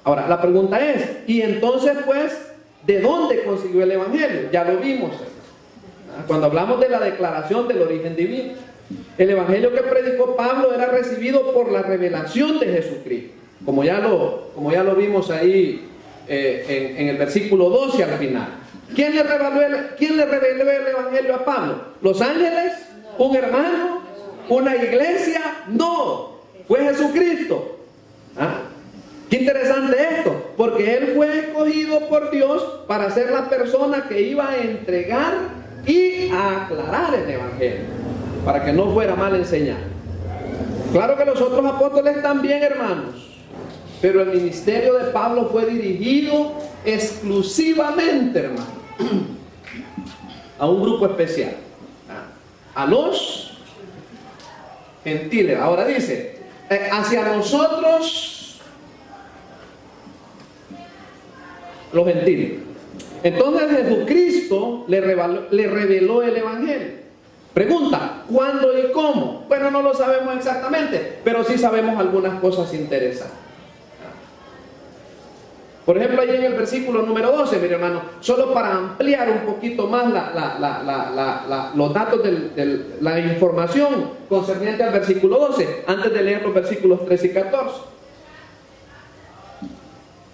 Ahora, la pregunta es, ¿y entonces pues de dónde consiguió el evangelio? Ya lo vimos cuando hablamos de la declaración del origen divino. El evangelio que predicó Pablo era recibido por la revelación de Jesucristo, como ya lo vimos ahí en el versículo 12 al final. ¿Quién le reveló el evangelio a Pablo? ¿Los ángeles? ¿Un hermano? ¿Una iglesia? No, fue Jesucristo. Qué interesante esto, porque él fue escogido por Dios para ser la persona que iba a entregar y a aclarar el evangelio, para que no fuera mal enseñado. Claro que los otros apóstoles también, hermanos, pero el ministerio de Pablo fue dirigido exclusivamente, hermano, a un grupo especial, a los gentiles. Ahora dice, hacia nosotros los gentiles. Entonces Jesucristo le reveló el evangelio. Pregunta, ¿cuándo y cómo? Bueno, no lo sabemos exactamente, pero sí sabemos algunas cosas interesantes. Por ejemplo, ahí en el versículo número 12, mi hermano, solo para ampliar un poquito más los datos de la información concerniente al versículo 12, antes de leer los versículos 13 y 14.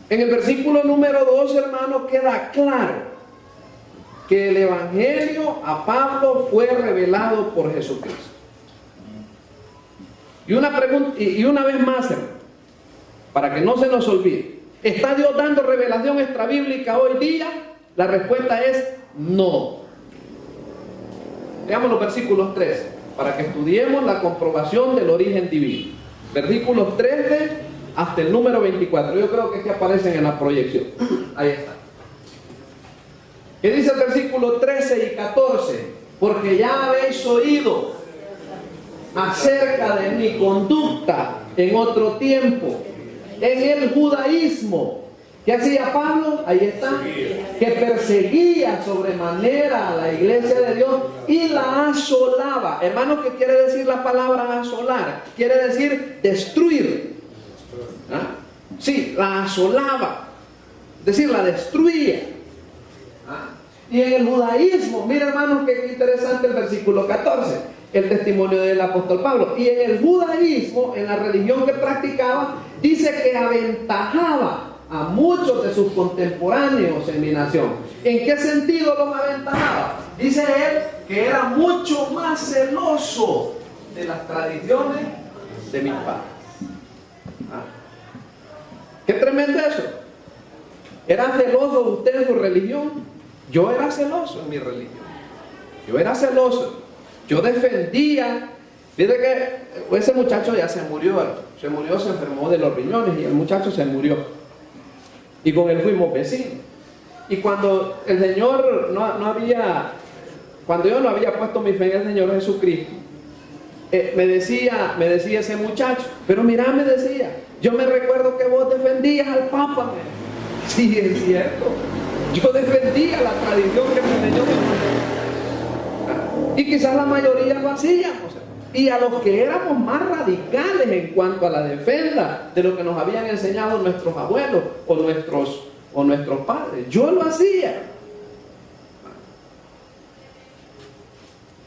En el versículo número 2, hermano, queda claro que el evangelio a Pablo fue revelado por Jesucristo. Y una pregunta, y una vez más, hermano, para que no se nos olvide, ¿está Dios dando revelación extrabíblica hoy día? La respuesta es no. Veamos los versículos 13, para que estudiemos la comprobación del origen divino. Versículos 13 hasta el número 24. Yo creo que aquí aparecen en la proyección. Ahí está. ¿Qué dice el versículo 13 y 14? Porque ya habéis oído acerca de mi conducta en otro tiempo, en el judaísmo. ¿Qué hacía Pablo? Ahí está. Que perseguía sobremanera a la iglesia de Dios y la asolaba. Hermano, ¿qué quiere decir la palabra asolar? Quiere decir destruir. Sí, la asolaba, es decir, la destruía. Y en el judaísmo, mira, hermanos, qué interesante el versículo 14, el testimonio del apóstol Pablo. Y en el judaísmo, en la religión que practicaba, dice que aventajaba a muchos de sus contemporáneos en mi nación. ¿En qué sentido los aventajaba? Dice él que era mucho más celoso de las tradiciones de mis padres. Qué tremendo eso. ¿Era celoso usted en su religión? Yo era celoso en mi religión. Yo era celoso. Yo defendía. Fíjate que ese muchacho ya se murió. Se enfermó de los riñones y el muchacho se murió. Y con él fuimos vecinos. Y cuando el Señor cuando yo no había puesto mi fe en el Señor Jesucristo, me decía ese muchacho, pero mira, me decía, yo me recuerdo que vos defendías al Papa. Sí, es cierto. Yo defendía la tradición que mi Señor me... Y quizás la mayoría lo hacíamos. Y a los que éramos más radicales en cuanto a la defensa de lo que nos habían enseñado nuestros abuelos o nuestros padres, yo lo hacía.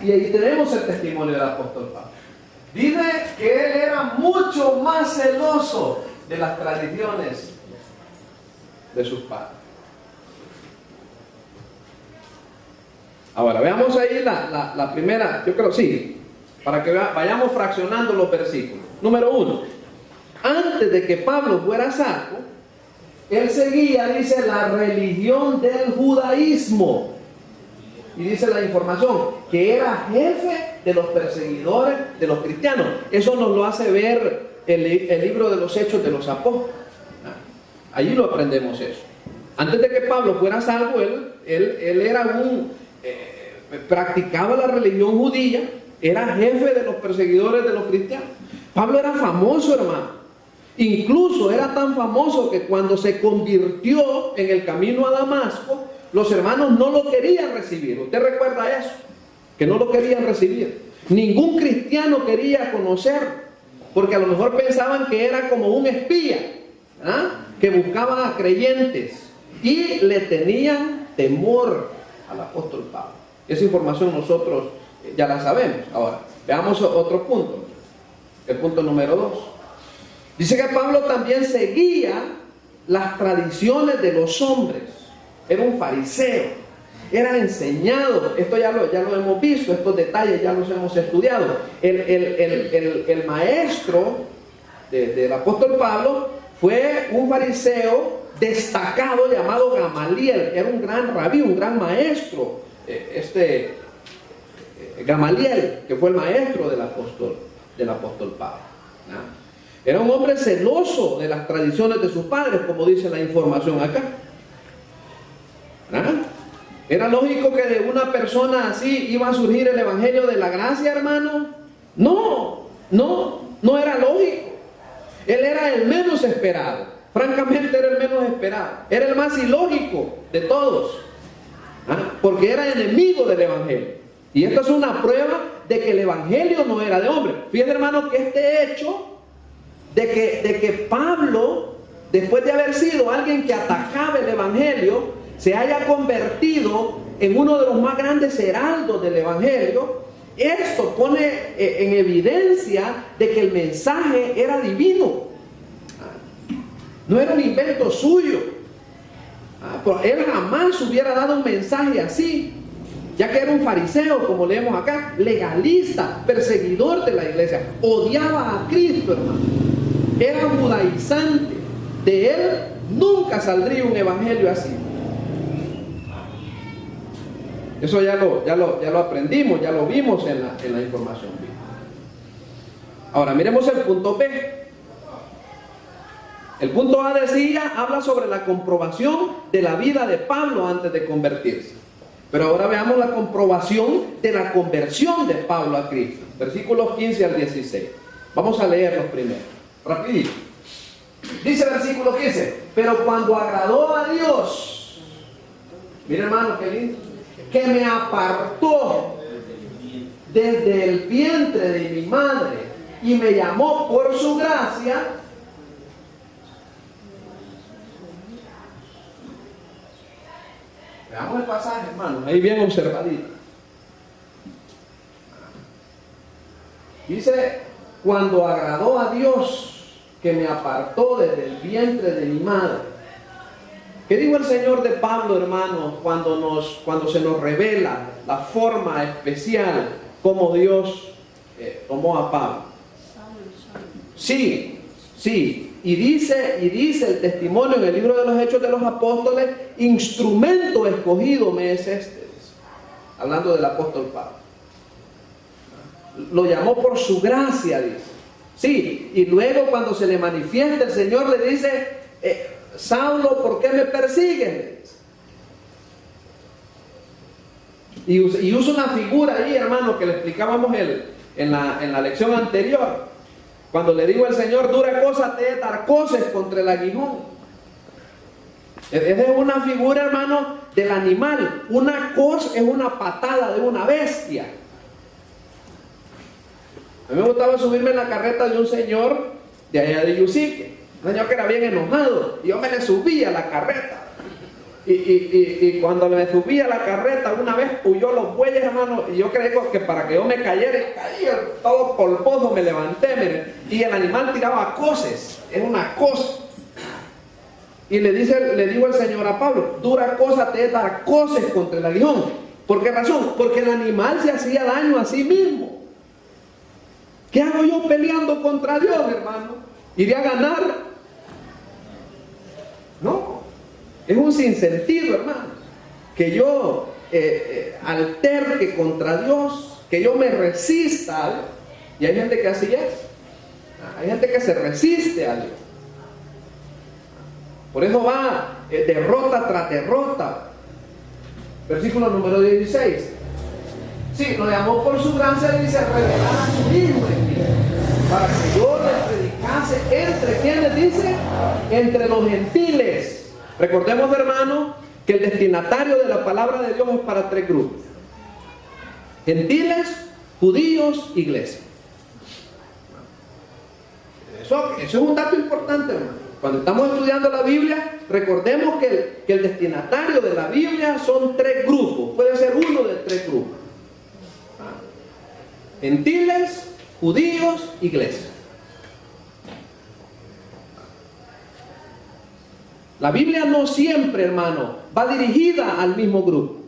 Y ahí tenemos el testimonio del apóstol Pablo. Dice que él era mucho más celoso de las tradiciones de sus padres. Ahora, veamos ahí la primera, yo creo sí, para que vayamos fraccionando los versículos. Número 1, antes de que Pablo fuera salvo, él seguía, dice, la religión del judaísmo. Y dice la información, que era jefe de los perseguidores de los cristianos. Eso nos lo hace ver el libro de los Hechos de los Apóstoles. Allí lo aprendemos eso. Antes de que Pablo fuera salvo, él era practicaba la religión judía, era jefe de los perseguidores de los cristianos. Pablo era famoso, hermano. Incluso era tan famoso que cuando se convirtió en el camino a Damasco, los hermanos no lo querían recibir. ¿Usted recuerda eso? Que no lo querían recibir. Ningún cristiano quería conocerlo, porque a lo mejor pensaban que era como un espía, que buscaba a creyentes, y le tenían temor al apóstol Pablo. Esa información nosotros ya la sabemos. Ahora, veamos otro punto. El punto número 2. Dice que Pablo también seguía las tradiciones de los hombres. Era un fariseo. Era enseñado. Esto ya lo hemos visto. Estos detalles ya los hemos estudiado. El maestro del apóstol Pablo fue un fariseo destacado llamado Gamaliel. Era un gran rabí, un gran maestro. Gamaliel, que fue el maestro del apóstol Pablo. Era un hombre celoso de las tradiciones de sus padres, como dice la información acá. ¿Era lógico que de una persona así iba a surgir el evangelio de la gracia, hermano? No era lógico. Él era el menos esperado. Francamente era el menos esperado. Era el más ilógico de todos. Porque era enemigo del evangelio. Y esta es una prueba de que el evangelio no era de hombre. Fíjense, hermano, que este hecho de que Pablo, después de haber sido alguien que atacaba el evangelio, se haya convertido en uno de los más grandes heraldos del evangelio, esto pone en evidencia de que el mensaje era divino. No era un invento suyo. Él jamás hubiera dado un mensaje así, ya que era un fariseo, como leemos acá, legalista, perseguidor de la iglesia, odiaba a Cristo, hermano, era judaizante. De él nunca saldría un evangelio así. Eso ya lo aprendimos, ya lo vimos en la información. Ahora miremos el punto B. El punto A decía, habla sobre la comprobación de la vida de Pablo antes de convertirse. Pero ahora veamos la comprobación de la conversión de Pablo a Cristo. Versículos 15 al 16. Vamos a leerlos primero. Rapidito. Dice el versículo 15, pero cuando agradó a Dios, mira, hermano, qué lindo, que me apartó desde el vientre de mi madre y me llamó por su gracia. Veamos el pasaje, hermano, ahí bien observadito. Dice, cuando agradó a Dios que me apartó desde el vientre de mi madre. ¿Qué dijo el Señor de Pablo, hermano, cuando se nos revela la forma especial como Dios tomó a Pablo? Sí. Y dice el testimonio en el libro de los Hechos de los Apóstoles, instrumento escogido me es este, hablando del apóstol Pablo. Lo llamó por su gracia, dice. Sí, y luego cuando se le manifiesta el Señor le dice, Saulo, ¿por qué me persigues? Y usa una figura ahí, hermano, que le explicábamos en la lección anterior. Cuando le digo al Señor, dura cosa te dar coces contra el aguijón. Es una figura, hermano, del animal. Una cos es una patada de una bestia. A mí me gustaba subirme en la carreta de un señor de allá de Yusique. Un señor que era bien enojado. Y yo me le subía a la carreta. Y cuando me subí a la carreta, una vez puyó los bueyes, hermano, y yo creí que para que yo me cayera, y caí todo polvoso, me levanté, miren, y el animal tiraba coces, es una cosa. Y le digo el Señor a Pablo, dura cosa te es dar coces contra el aguijón. ¿Por qué razón? Porque el animal se hacía daño a sí mismo. ¿Qué hago yo peleando contra Dios, hermano? ¿Iré a ganar? No. Es un sinsentido, hermano, que yo alterque contra Dios, que yo me resista a Dios. Y hay gente que así es. Hay gente que se resiste a Dios. Por eso va derrota tras derrota. Versículo número 16. Sí, lo llamó por su gracia y dice, revelar a su Hijo en mí, para que yo le predicase entre quienes dice, entre los gentiles. Recordemos, hermano, que el destinatario de la palabra de Dios es para tres grupos: gentiles, judíos, iglesia. Eso es un dato importante, hermano. Cuando estamos estudiando la Biblia, recordemos que el destinatario de la Biblia son tres grupos. Puede ser uno de tres grupos: gentiles, judíos, iglesia. La Biblia no siempre, hermano, va dirigida al mismo grupo.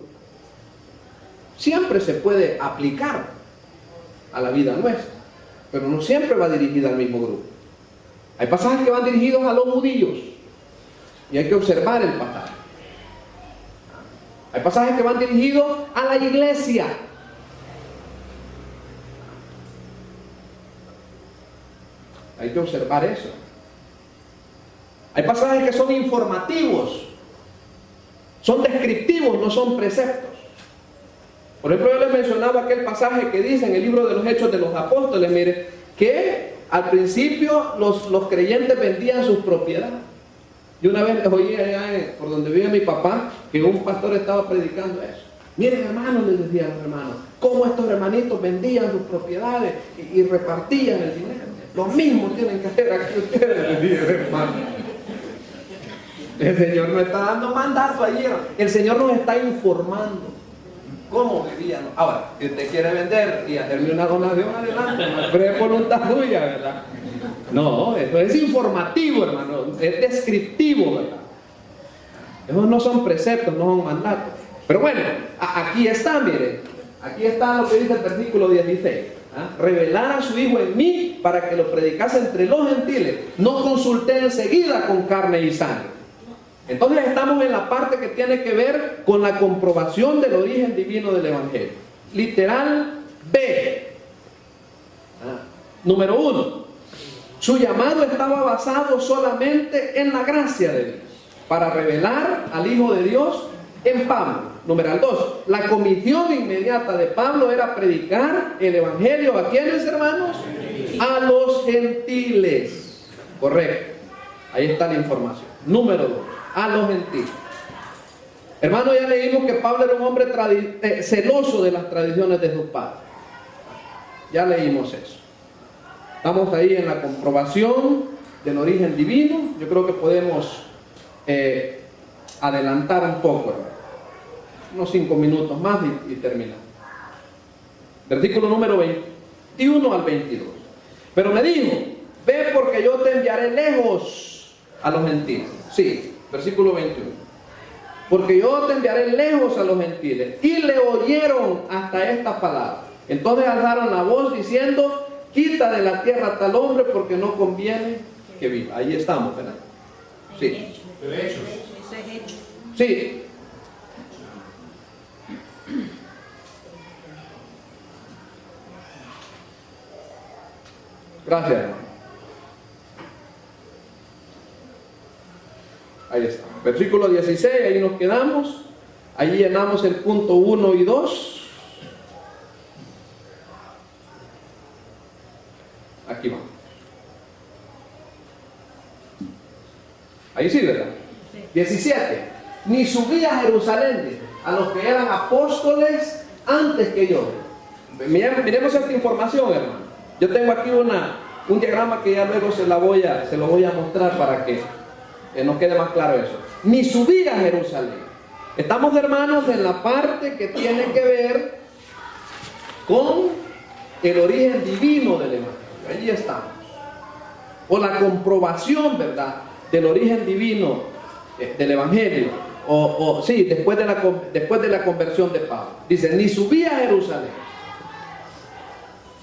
Siempre se puede aplicar a la vida nuestra, pero no siempre va dirigida al mismo grupo. Hay pasajes que van dirigidos a los judíos y hay que observar el pasaje. Hay pasajes que van dirigidos a la iglesia. Hay que observar eso. Hay pasajes que son informativos, son descriptivos, no son preceptos. Por ejemplo, yo les mencionaba aquel pasaje que dice en el libro de los Hechos de los Apóstoles, mire, que al principio los creyentes vendían sus propiedades. Y una vez oí allá por donde vive mi papá, que un pastor estaba predicando eso. Miren, hermanos, les decían los hermanos, cómo estos hermanitos vendían sus propiedades y repartían el dinero. Lo mismo tienen que hacer aquí ustedes, les dije, hermano. El Señor nos está dando mandato ayer. El Señor nos está informando cómo vivían. Ahora, si usted quiere vender y hacerme una donación, adelante, pero es voluntad tuya, ¿verdad? No, eso es informativo, hermano. Es descriptivo, ¿verdad? Esos no son preceptos, no son mandatos. Pero bueno, aquí está, miren. Aquí está lo que dice el versículo 16. Revelar a su Hijo en mí para que lo predicase entre los gentiles. No consulté enseguida con carne y sangre. Entonces estamos en la parte que tiene que ver con la comprobación del origen divino del Evangelio. Literal B. Número 1. Su llamado estaba basado solamente en la gracia de Dios para revelar al Hijo de Dios en Pablo. Número 2. La comisión inmediata de Pablo era predicar el Evangelio ¿a quiénes, hermanos? A los gentiles. Correcto. Ahí está la información. Número 2. A los gentiles. Hermano, ya leímos que Pablo era un hombre celoso de las tradiciones de sus padres. Ya leímos eso. Estamos ahí en la comprobación del origen divino. Yo creo que podemos adelantar un poco, hermano. Unos 5 minutos más y terminamos. Versículo número 21 al 22. Pero me dijo, ve porque yo te enviaré lejos a los gentiles. Sí. Versículo 21. Porque yo te enviaré lejos a los gentiles. Y le oyeron hasta esta palabra. Entonces alzaron la voz diciendo, quita de la tierra a tal hombre porque no conviene que viva. Ahí estamos, ¿verdad? Sí. Sí. Gracias, hermano. Ahí está. Versículo 16, ahí nos quedamos. Allí llenamos el punto 1 y 2. Aquí vamos. Ahí sí, ¿verdad? 17. Ni subí a Jerusalén a los que eran apóstoles antes que yo. Miremos esta información, hermano. Yo tengo aquí un diagrama que ya luego se lo voy a mostrar para que nos quede más claro eso. Ni subí a Jerusalén. Estamos, hermanos, en la parte que tiene que ver con el origen divino del Evangelio. Allí estamos. O la comprobación, ¿verdad?, del origen divino del Evangelio. Sí, después de la conversión de Pablo. Dice, ni subí a Jerusalén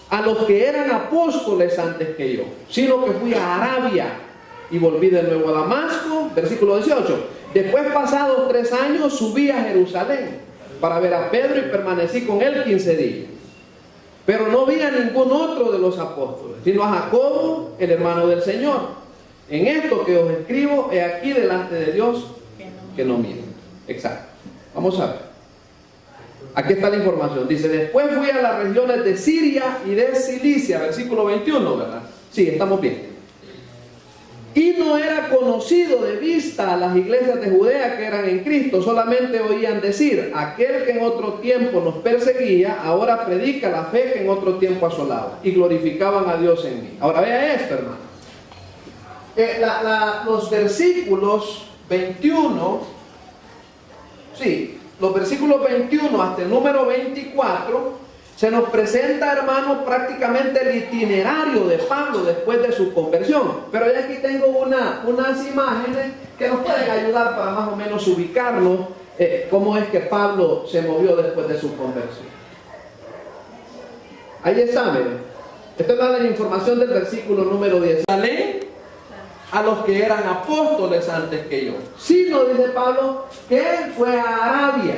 a los que eran apóstoles antes que yo, sino que fui a Arabia y volví de nuevo a Damasco. Versículo 18. Después, pasados 3 años, subí a Jerusalén para ver a Pedro y permanecí con él 15 días. Pero no vi a ningún otro de los apóstoles, sino a Jacobo, el hermano del Señor. En esto que os escribo, he aquí delante de Dios que no miente. Exacto. Vamos a ver. Aquí está la información. Dice, después fui a las regiones de Siria y de Cilicia. Versículo 21, ¿verdad? Sí, estamos bien. Y no era conocido de vista a las iglesias de Judea que eran en Cristo. Solamente oían decir, aquel que en otro tiempo nos perseguía, ahora predica la fe que en otro tiempo asolaba. Y glorificaban a Dios en mí. Ahora vea esto, hermano. Los versículos 21, sí, los versículos 21 hasta el número 24, se nos presenta, hermanos, prácticamente el itinerario de Pablo después de su conversión. Pero ya aquí tengo unas imágenes que nos pueden ayudar para más o menos ubicarnos cómo es que Pablo se movió después de su conversión. Ahí está, miren. Esta es la información del versículo número 10. A los que eran apóstoles antes que yo. Sí, nos dice Pablo que él fue a Arabia.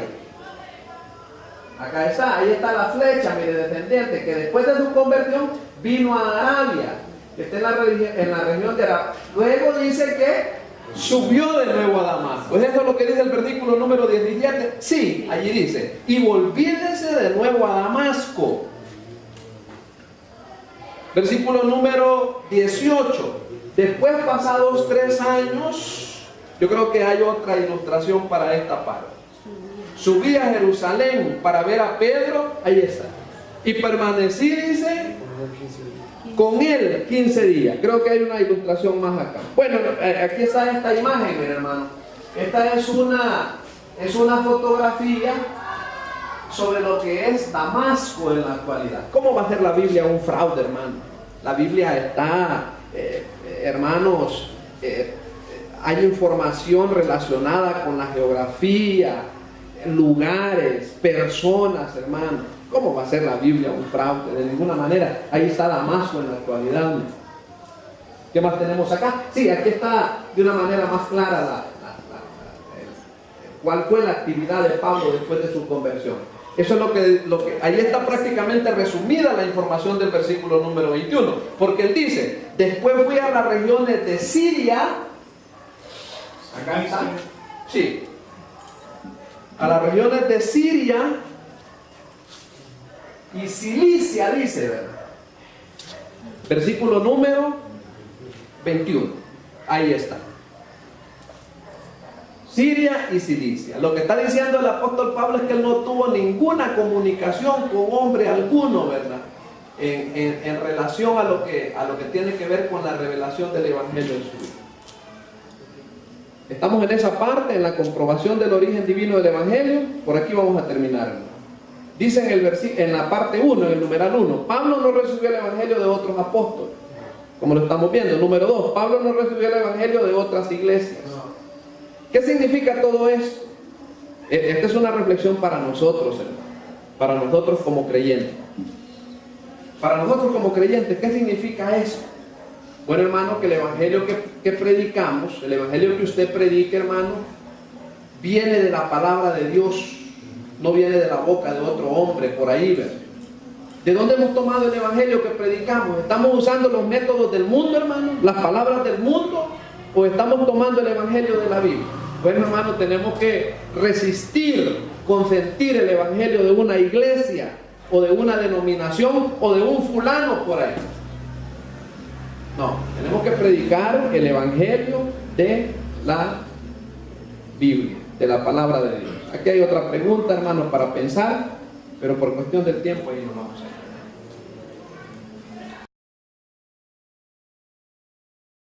Acá está, ahí está la flecha, mire, descendiente, que después de su conversión vino a Arabia, que está en la región de Arabia. Luego dice que subió de nuevo a Damasco. Pues eso es lo que dice el versículo número 17. Sí, allí dice, y volviéndose de nuevo a Damasco. Versículo número 18. Después, pasados 3 años, yo creo que hay otra ilustración para esta parte. Subí a Jerusalén para ver a Pedro, ahí está. Y permanecí, dice, con él 15 días. Creo que hay una ilustración más acá. Bueno, aquí está esta imagen, mi hermano. Esta es una fotografía sobre lo que es Damasco en la actualidad. ¿Cómo va a ser la Biblia un fraude, hermano? La Biblia está, hermanos, hay información relacionada con la geografía, lugares, personas, hermano. ¿Cómo va a ser la Biblia un fraude? De ninguna manera. Ahí está Damasco en la actualidad. ¿Qué más tenemos acá? Sí, aquí está de una manera más clara cuál fue la actividad de Pablo después de su conversión. Eso es lo que ahí está prácticamente resumida la información del versículo número 21. Porque él dice, después fui a las regiones de Siria. Acá está. Sí. A las regiones de Siria y Cilicia, dice, ¿verdad? Versículo número 21. Ahí está. Siria y Cilicia. Lo que está diciendo el apóstol Pablo es que él no tuvo ninguna comunicación con hombre alguno, ¿verdad? En relación a lo que tiene que ver con la revelación del Evangelio en su vida. Estamos en esa parte, en la comprobación del origen divino del Evangelio. Por aquí vamos a terminar. Dice en la parte 1, en el numeral 1, Pablo no recibió el Evangelio de otros apóstoles, como lo estamos viendo. Número 2, Pablo no recibió el Evangelio de otras iglesias. ¿Qué significa todo esto? Esta es una reflexión para nosotros, hermano, para nosotros como creyentes. Para nosotros como creyentes, ¿qué significa eso? Bueno, hermano, que el Evangelio que predicamos, el Evangelio que usted predique, hermano, viene de la palabra de Dios, no viene de la boca de otro hombre por ahí, ¿verdad? ¿De dónde hemos tomado el Evangelio que predicamos? ¿Estamos usando los métodos del mundo, hermano? ¿Las palabras del mundo? ¿O estamos tomando el Evangelio de la Biblia? Bueno, hermano, tenemos que resistir, consentir el Evangelio de una iglesia, o de una denominación, o de un fulano por ahí. No, tenemos que predicar el Evangelio de la Biblia, de la palabra de Dios. Aquí hay otra pregunta, hermanos, para pensar, pero por cuestión del tiempo ahí nos vamos a ir.